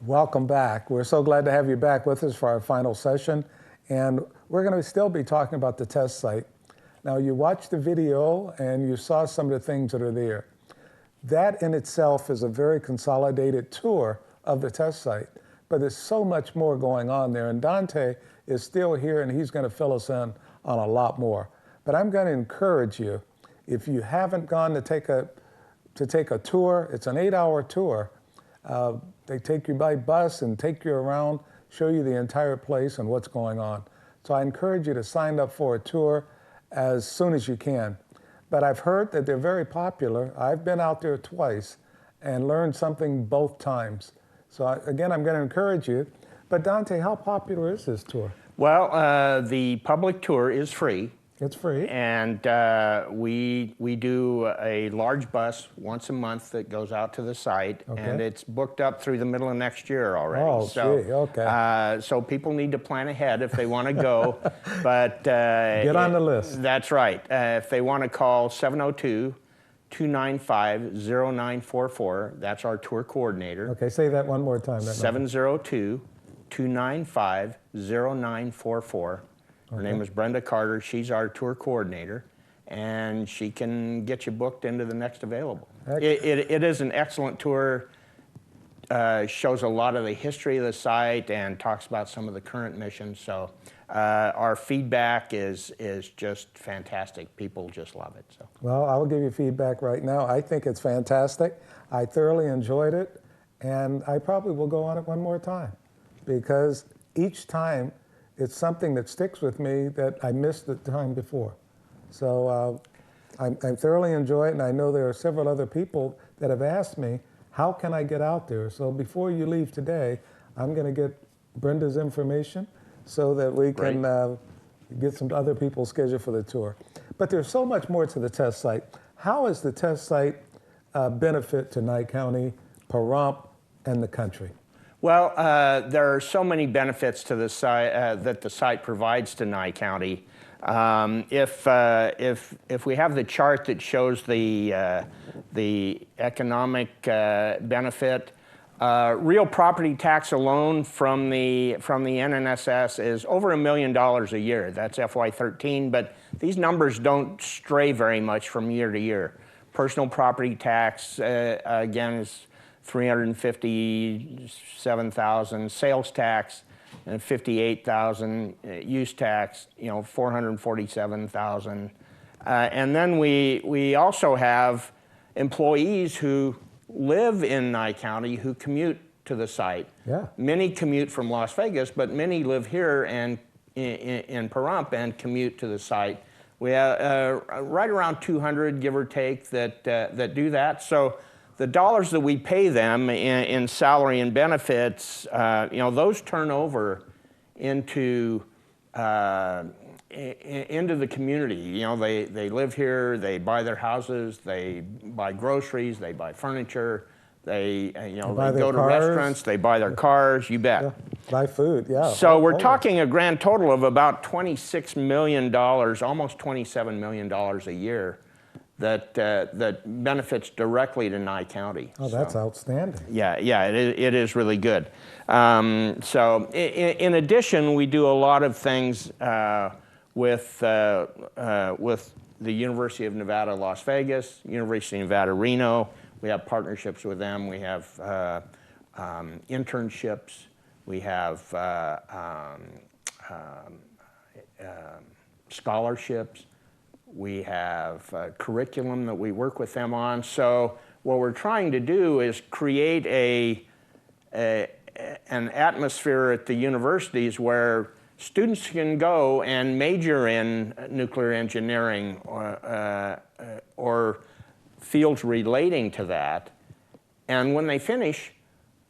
Welcome back. We're so glad to have you back with us for our final session. And we're going to still be talking about the test site. Now, you watched the video and you saw some of the things that are there. That in itself is a very consolidated tour of the test site. But there's so much more going on there. And Dante is still here and he's going to fill us in on a lot more. But I'm going to encourage you, if you haven't gone to take a tour, it's an 8-hour tour. They take you by bus and take you around, show you the entire place and what's going on. So I encourage you to sign up for a tour as soon as you can. But I've heard that they're very popular. I've been out there twice and learned something both times. So again, I'm going to encourage you. But Dante, how popular is this tour? Well, the public tour is free. It's free. And we do a large bus once a month that goes out to the site, and it's booked up through the middle of next year already. Oh, so, gee, okay. So people need to plan ahead if they want to go. But get on the list. That's right. If they want to call 702-295-0944, that's our tour coordinator. Okay, say that one more time. 702-295-0944. Her name is Brenda Carter. She's our tour coordinator, and she can get you booked into the next available. It is an excellent tour. Shows a lot of the history of the site and talks about some of the current missions. So our feedback is just fantastic. People just love it. So. Well, I will give you feedback right now. I think it's fantastic. I thoroughly enjoyed it, and I probably will go on it one more time because each time it's something that sticks with me that I missed the time before. So I thoroughly enjoy it, and I know there are several other people that have asked me, how can I get out there? So before you leave today, I'm going to get Brenda's information so that we can get some other people scheduled for the tour. But there's so much more to the test site. How is the test site benefit to Nye County, Pahrump, and the country? Well, there are so many benefits to the site that the site provides to Nye County. If we have the chart that shows the economic benefit, real property tax alone from the NNSS is over $1 million a year. That's FY13, but these numbers don't stray very much from year to year. Personal property tax again is $357,000, sales tax, and $58,000, use tax, $447,000. And then we also have employees who live in Nye County who commute to the site. Yeah. Many commute from Las Vegas, but many live here and in Pahrump and commute to the site. We have right around 200, give or take, that do that. So the dollars that we pay them in salary and benefits, those turn over into the community. They live here, they buy their houses, they buy groceries, they buy furniture, they go to restaurants, they buy their cars, you bet. Yeah. Buy food, yeah. So we're talking a grand total of about $26 million, almost $27 million a year that benefits directly to Nye County. Oh, that's outstanding. Yeah, it is really good. So in addition, we do a lot of things with the University of Nevada, Las Vegas, University of Nevada, Reno. We have partnerships with them. We have internships. We have scholarships. We have curriculum that we work with them on. So what we're trying to do is create an atmosphere at the universities where students can go and major in nuclear engineering or fields relating to that. And when they finish,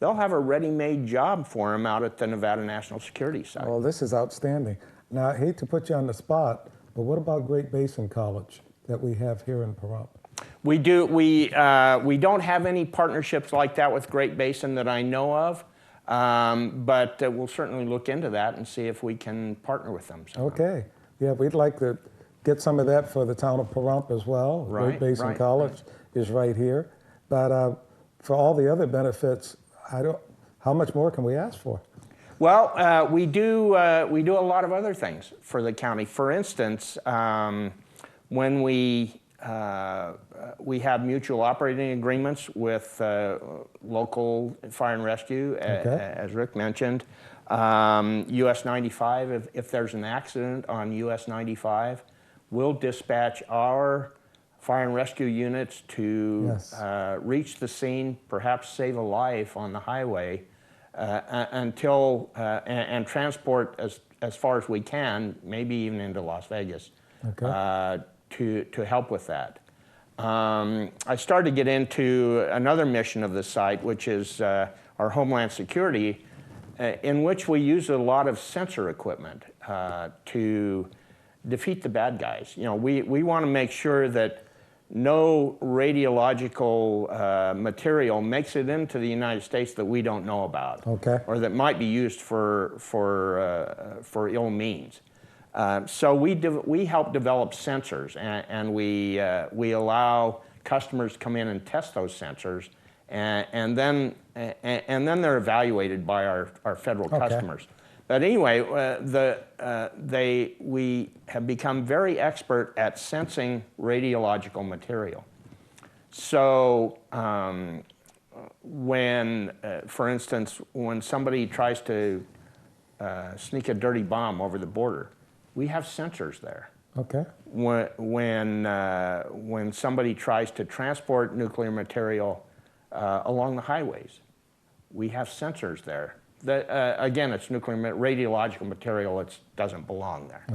they'll have a ready-made job for them out at the Nevada National Security site. Well, this is outstanding. Now, I hate to put you on the spot, but what about Great Basin College that we have here in Pahrump? We do. We don't have any partnerships like that with Great Basin that I know of, but we'll certainly look into that and see if we can partner with them somehow. Okay. Yeah, we'd like to get some of that for the town of Pahrump as well. Right, Great Basin College is right here. But for all the other benefits, How much more can we ask for? Well, we do a lot of other things for the county. For instance, when we have mutual operating agreements with local fire and rescue, as Rick mentioned. US 95, if there's an accident on US 95, we'll dispatch our fire and rescue units to reach the scene, perhaps save a life on the highway, until and transport as far as we can, maybe even into Las Vegas, to help with that. I started to get into another mission of the site, which is our Homeland Security, in which we use a lot of sensor equipment to defeat the bad guys. You know, we want to make sure that no radiological material makes it into the United States that we don't know about, or that might be used for ill means. So we help develop sensors, and we allow customers to come in and test those sensors, and then they're evaluated by our federal customers. But anyway, we have become very expert at sensing radiological material. So for instance, when somebody tries to sneak a dirty bomb over the border, we have sensors there. When somebody tries to transport nuclear material along the highways, we have sensors there. Again, it's nuclear radiological material. It doesn't belong there.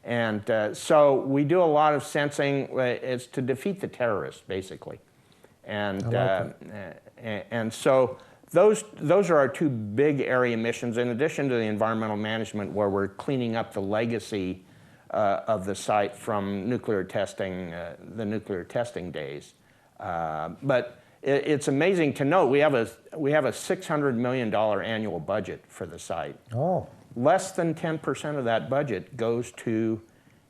And so we do a lot of sensing. It's to defeat the terrorists, basically. And and so those are our two big area missions, in addition to the environmental management, where we're cleaning up the legacy of the site from nuclear testing, the nuclear testing days. But it's amazing to note we have a $600 million annual budget for the site. Less than 10% of that budget goes to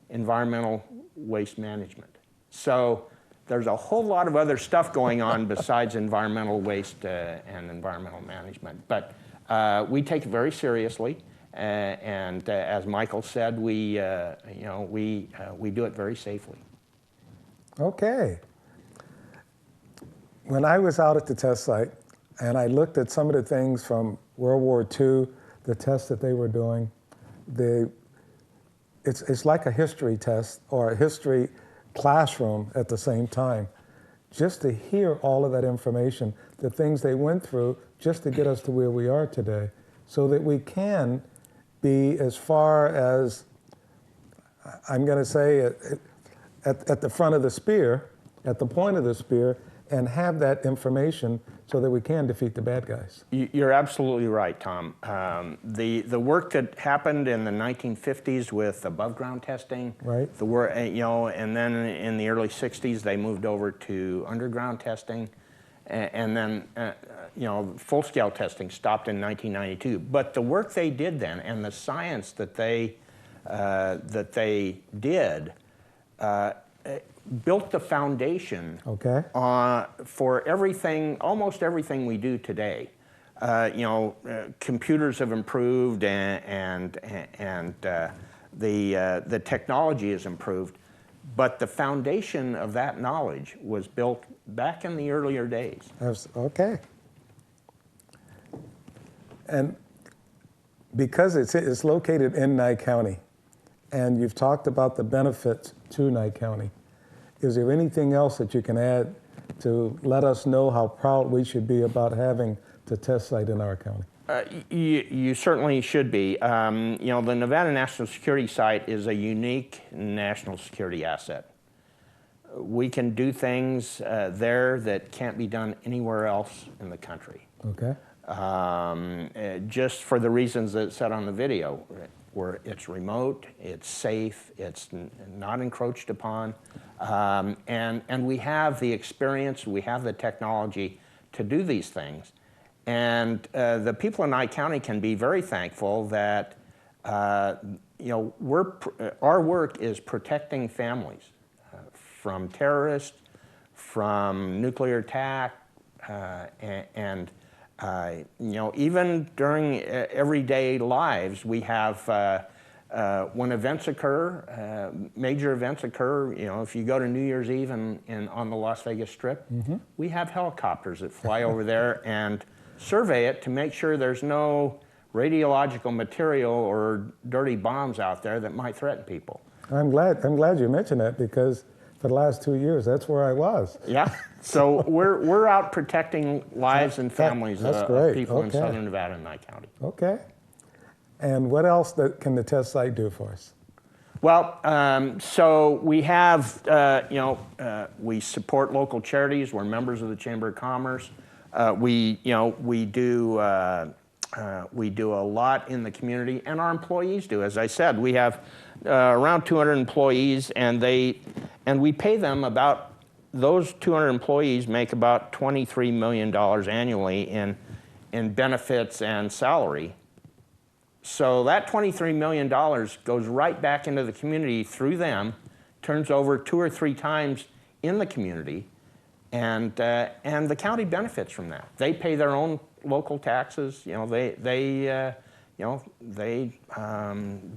environmental waste management. So there's a whole lot of other stuff going on besides environmental waste and environmental management. But we take it very seriously, and as Michael said, we do it very safely. When I was out at the test site and I looked at some of the things from World War II, the tests that they were doing, it's like a history test or a history classroom at the same time. Just to hear all of that information, the things they went through just to get us to where we are today, so that we can be as far as, I'm going to say, at the front of the spear, at the point of the spear, and have that information so that we can defeat the bad guys. You're absolutely right, Tom. The work that happened in the 1950s with above ground testing, the work, and then in the early 60s they moved over to underground testing, and then full scale testing stopped in 1992. But the work they did then and the science that they did built the foundation for everything, almost everything we do today. Computers have improved, and the technology has improved, but the foundation of that knowledge was built back in the earlier days. And because it's located in Nye County, and you've talked about the benefits to Nye County, is there anything else that you can add to let us know how proud we should be about having the test site in our county? You certainly should be. The Nevada National Security Site is a unique national security asset. We can do things there that can't be done anywhere else in the country. Just for the reasons that said on the video, where it's remote, it's safe, it's not encroached upon, and we have the experience, we have the technology to do these things. And the people in Nye County can be very thankful that our work is protecting families from terrorists, from nuclear attack, and Even during everyday lives, we have, when events occur, major events occur, if you go to New Year's Eve on the Las Vegas Strip, we have helicopters that fly over there and survey it to make sure there's no radiological material or dirty bombs out there that might threaten people. I'm glad you mentioned that, because for the last 2 years, that's where I was. Yeah, so we're out protecting lives and families of people in southern Nevada and Nye County. Okay. And what else can the test site do for us? Well, so we have, we support local charities. We're members of the Chamber of Commerce. We do a lot in the community, and our employees do. As I said, we have around 200 employees, and we pay them about, those 200 employees make about $23 million annually in benefits and salary. So that $23 million goes right back into the community through them, turns over 2 or 3 times in the community, and the county benefits from that. They pay their own local taxes. They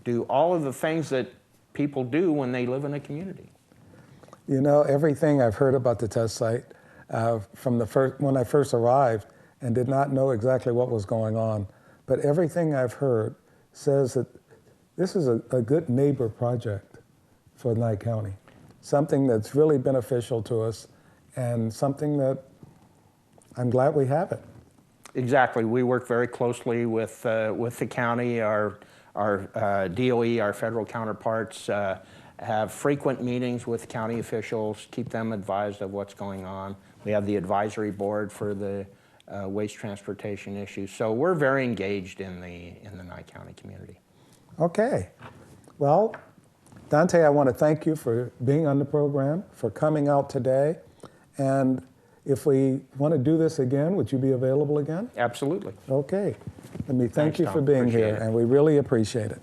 do all of the things that people do when they live in a community. Everything I've heard about the test site from when I first arrived and did not know exactly what was going on, but everything I've heard says that this is a good neighbor project for Nye County, something that's really beneficial to us, and something that I'm glad we have it. Exactly. We work very closely with the county. Our DOE, our federal counterparts, have frequent meetings with county officials, keep them advised of what's going on. We have the advisory board for the waste transportation issues. So we're very engaged in the Nye County community. Okay. Well, Dante, I want to thank you for being on the program, for coming out today. And if we want to do this again, would you be available again? Absolutely. Okay. Let me thank you Tom. for being Appreciate here, it. and we really appreciate it.